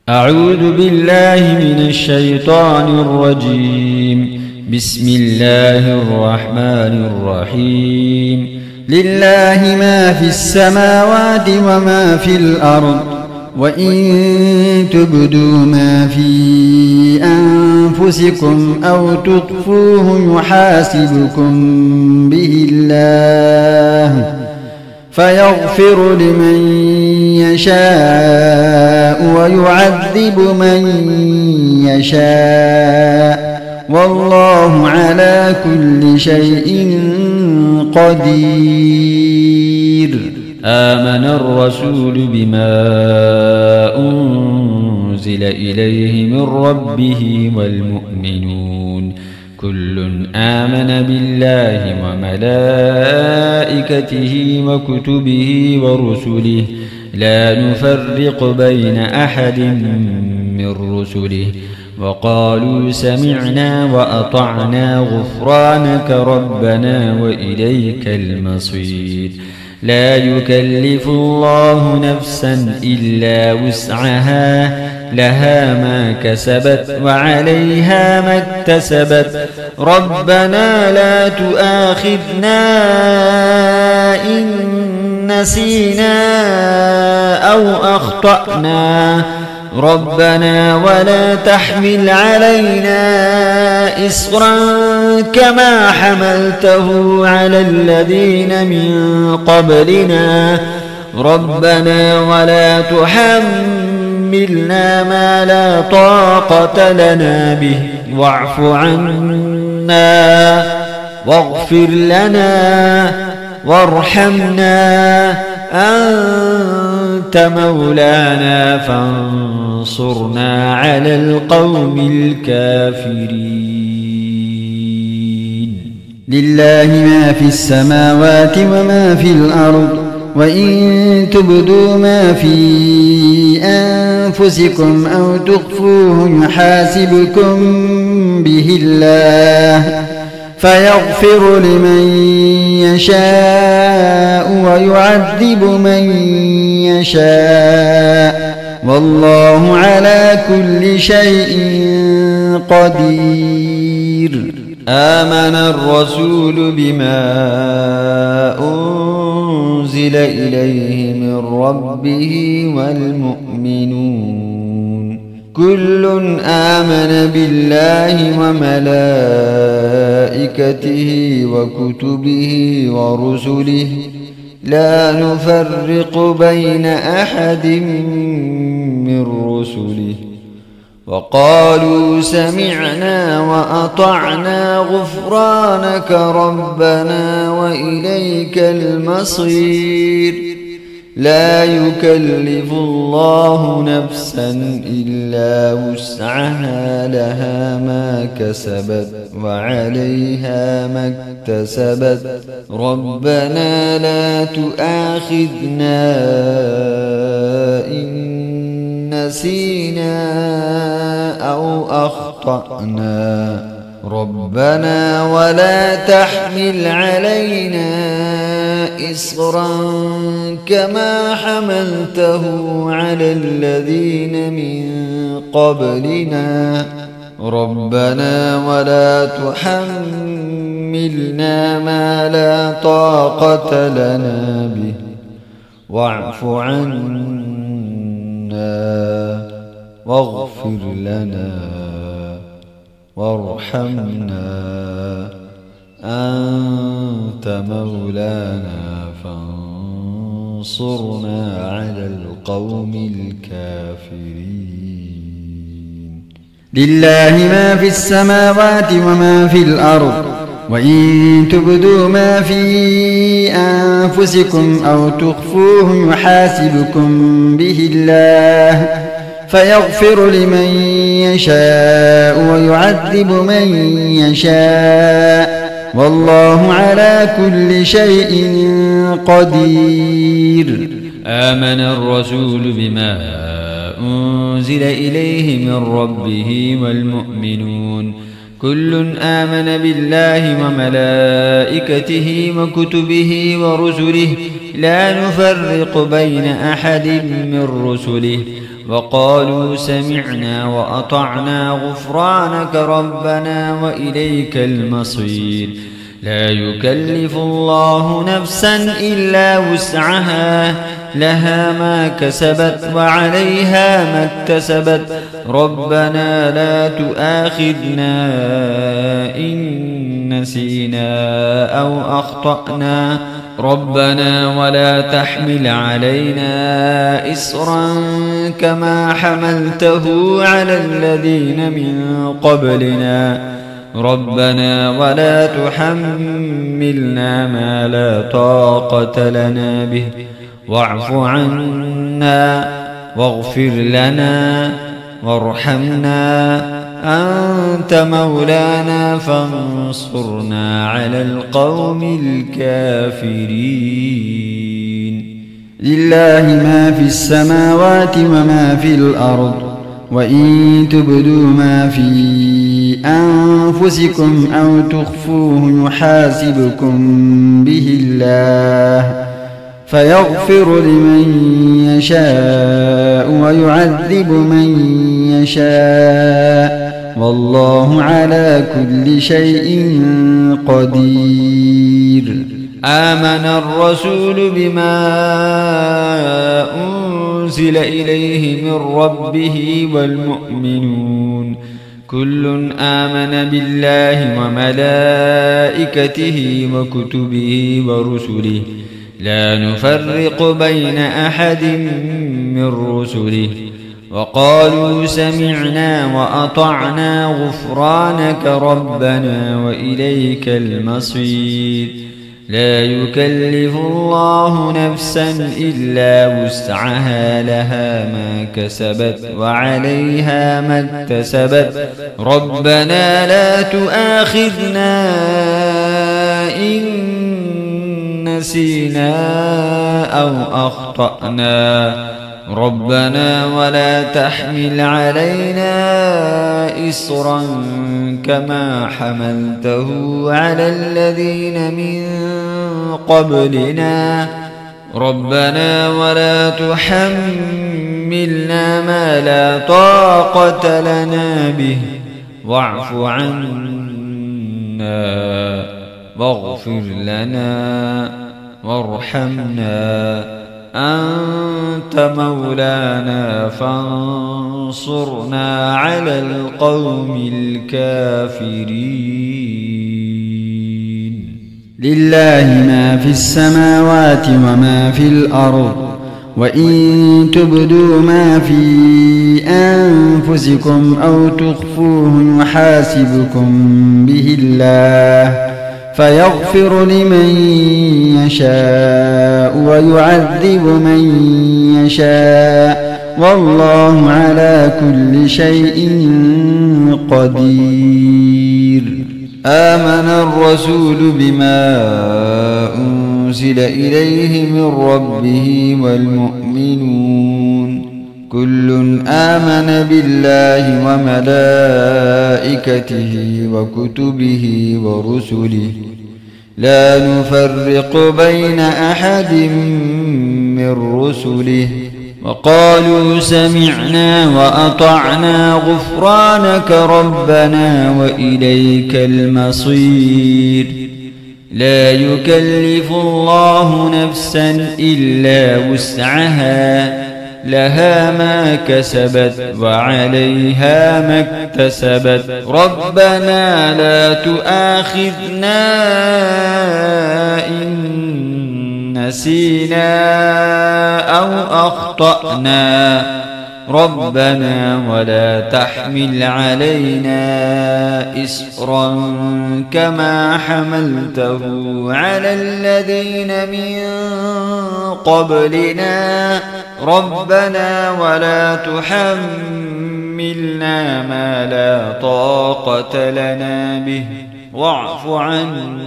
أعوذ بالله من الشيطان الرجيم. بسم الله الرحمن الرحيم. لله ما في السماوات وما في الأرض، وإن تبدوا ما في أنفسكم أو تخفوه يحاسبكم به الله، فيغفر لمن يشاء ويعذب من يشاء، والله على كل شيء قدير. آمن الرسول بما أنزل إليه من ربه والمؤمنون كل آمن بالله وملائكته وكتبه ورسله لا نفرق بين أحد من رسله، وقالوا سمعنا وأطعنا غفرانك ربنا وإليك المصير. لا يكلف الله نفسا إلا وسعها، لها ما كسبت وعليها ما اكتسبت. ربنا لا تؤاخذنا إن نسينا أو أخطأنا، ربنا ولا تحمل علينا إصرا كما حملته على الذين من قبلنا، ربنا ولا تحملنا ما لا طاقة لنا به، واعف عنا واغفر لنا وارحمنا، أنت مولانا فانصرنا على القوم الكافرين. لله ما في السماوات وما في الأرض، وإن تبدوا ما في أنفسكم أو تخفوه يحاسبكم به الله، فيغفر لمن يشاء ويعذب من يشاء، والله على كل شيء قدير. آمن الرسول بما أنزل إليه من ربه والمؤمنون كل آمن بالله وملائكته وكتبه ورسله لا نفرق بين أحد من رسله، وقالوا سمعنا وأطعنا غفرانك ربنا وإليك المصير. لا يكلف الله نفسا إلا وسعها، لها ما كسبت وعليها ما اكتسبت. ربنا لا تؤاخذنا إن نسينا أو أخطأنا، ربنا ولا تحمل علينا إصرا كما حملته على الذين من قبلنا، ربنا ولا تحملنا ما لا طاقة لنا به، واعف عنا واغفر لنا وارحمنا، أنت مولانا فانصرنا على القوم الكافرين. لله ما في السماوات وما في الأرض، وإن تبدوا ما في أنفسكم أو تخفوه يحاسبكم به الله، فيغفر لمن يشاء ويعذب من يشاء، والله على كل شيء قدير. آمن الرسول بما أنزل إليه من ربه والمؤمنون كل آمن بالله وملائكته وكتبه ورسله لا نفرق بين أحد من رسله، وقالوا سمعنا وأطعنا غفرانك ربنا وإليك المصير لا يكلف الله نفسا إلا وسعها لها ما كسبت وعليها ما اكتسبت ربنا لا تؤاخذنا إن نسينا أو أخطأنا ربنا ولا تحمل علينا إصرا كما حملته على الذين من قبلنا ربنا ولا تحملنا ما لا طاقة لنا به واعف عنا واغفر لنا وارحمنا أنت مولانا فانصرنا على القوم الكافرين لله ما في السماوات وما في الأرض وإن تبدوا ما في أنفسكم أو تخفوه يحاسبكم به الله فيغفر لمن يشاء ويعذب من يشاء والله على كل شيء قدير آمن الرسول بما أنزل إليه من ربه والمؤمنون كل آمن بالله وملائكته وكتبه ورسله لا نفرق بين أحد من رسله وقالوا سمعنا وأطعنا غفرانك ربنا وإليك المصير لا يكلف الله نفسا إلا وسعها لها ما كسبت وعليها ما اكتسبت ربنا لا تؤاخذنا إن نسينا أو أخطأنا ربنا ولا تحمل علينا إصرا كما حملته على الذين من قبلنا ربنا ولا تحملنا ما لا طاقة لنا به واعف عنا واغفر لنا وارحمنا أنت مولانا فانصرنا على القوم الكافرين لله ما في السماوات وما في الأرض وإن تبدوا ما في أنفسكم أو تخفوه يحاسبكم به الله فيغفر لمن يشاء ويعذب من يشاء والله على كل شيء قدير آمن الرسول بما أنزل إليه من ربه والمؤمنون كل آمن بالله وملائكته وكتبه ورسله لا نفرق بين أحد من رسله وقالوا سمعنا وأطعنا غفرانك ربنا وإليك المصير لا يكلف الله نفسا إلا وسعها لها ما كسبت وعليها ما اكتسبت ربنا لا تؤاخذنا إن نسينا أو أخطأنا ربنا ولا تحمل علينا إصرا كما حملته على الذين من قبلنا ربنا ولا تحملنا ما لا طاقة لنا به واعف عنا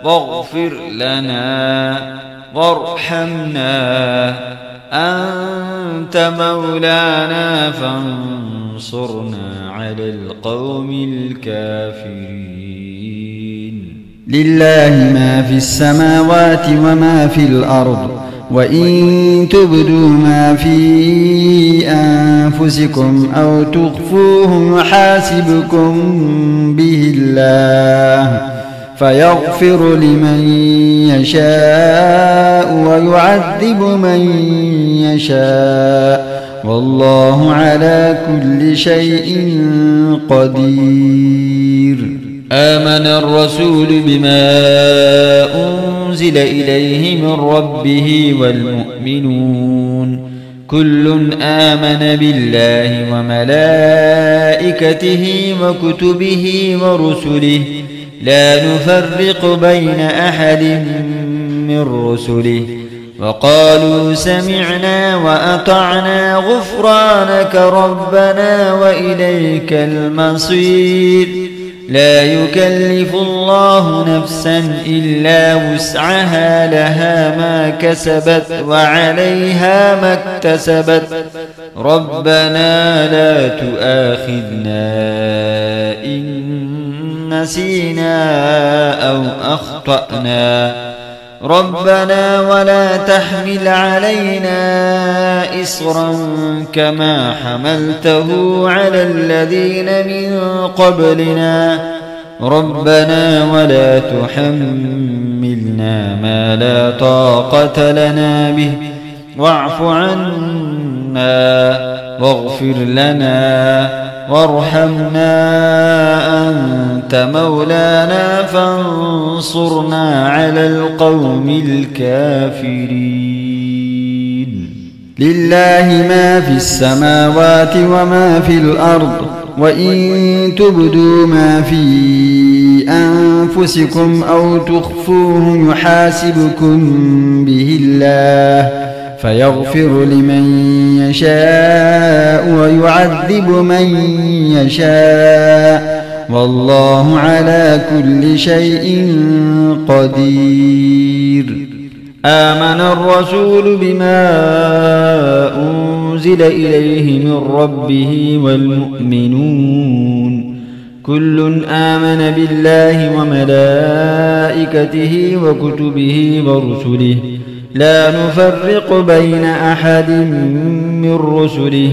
واغفر لنا وارحمنا أنت مولانا فانصرنا على القوم الكافرين لله ما في السماوات وما في الأرض وإن تبدوا ما في أنفسكم أو تخفوه يحاسبكم به الله فيغفر لمن يشاء ويعذب من يشاء والله على كل شيء قدير. آمن الرسول بما أنزل إليه من ربه والمؤمنون كل آمن بالله وملائكته وكتبه ورسله لا نفرق بين أحد من رسله وقالوا سمعنا وأطعنا غفرانك ربنا وإليك المصير. لا يكلف الله نفسا إلا وسعها لها ما كسبت وعليها ما اكتسبت ربنا لا تؤاخذنا إن نسينا أو أخطأنا ربنا ولا تحمل علينا إصرا كما حملته على الذين من قبلنا ربنا ولا تحملنا ما لا طاقة لنا به واعف عنا واغفر لنا وارحمنا أنت مولانا فانصرنا على القوم الكافرين. لله ما في السماوات وما في الأرض وإن تبدوا ما في أنفسكم أو تخفوه يحاسبكم به الله فيغفر لمن يشاء ويعذب من يشاء والله على كل شيء قدير. آمن الرسول بما أنزل إليه من ربه والمؤمنون كل آمن بالله وملائكته وكتبه ورسله لا نفرق بين أحد من رسله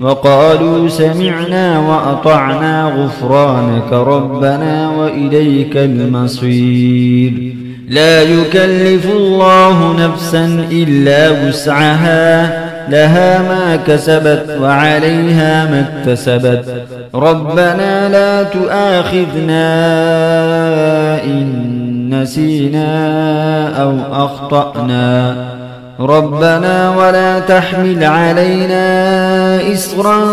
وقالوا سمعنا وأطعنا غفرانك ربنا وإليك المصير. لا يكلف الله نفسا إلا وسعها لها ما كسبت وعليها ما اكتسبت ربنا لا تؤاخذنا إن نسينا أو أخطأنا ربنا ولا تحمل علينا إصرا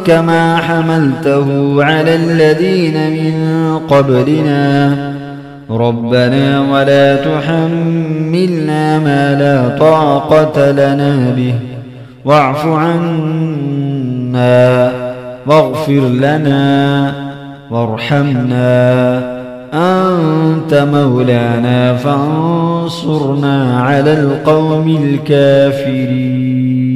كما حملته على الذين من قبلنا ربنا ولا تحملنا ما لا طاقة لنا به واعف عنا واغفر لنا وارحمنا أنت مولانا فانصرنا على القوم الكافرين.